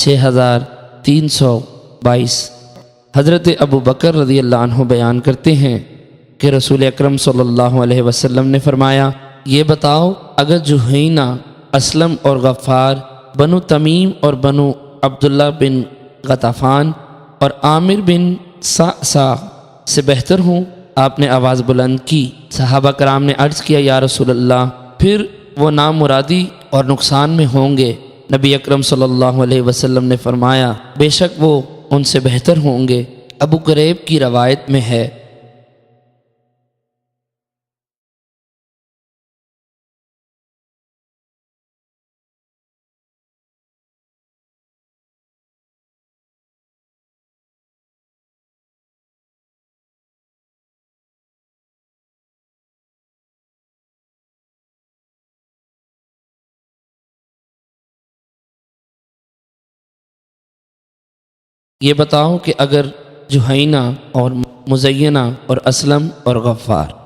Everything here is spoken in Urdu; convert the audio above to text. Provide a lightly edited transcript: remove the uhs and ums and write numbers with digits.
6322۔ حضرت ابو بکر رضی اللہ عنہ بیان کرتے ہیں کہ رسول اکرم صلی اللہ علیہ وسلم نے فرمایا، یہ بتاؤ اگر جہینہ، اسلم اور غفار بنو تمیم اور بنو عبداللہ بن غطفان اور عامر بن سعسع سے بہتر ہوں؟ آپ نے آواز بلند کی۔ صحابہ کرام نے عرض کیا، یا رسول اللہ، پھر وہ نامرادی اور نقصان میں ہوں گے؟ نبی اکرم صلی اللہ علیہ وسلم نے فرمایا، بے شک وہ ان سے بہتر ہوں گے۔ ابو قریب کی روایت میں ہے، یہ بتاؤ کہ اگر جہینہ اور مزینہ اور اسلم اور غفار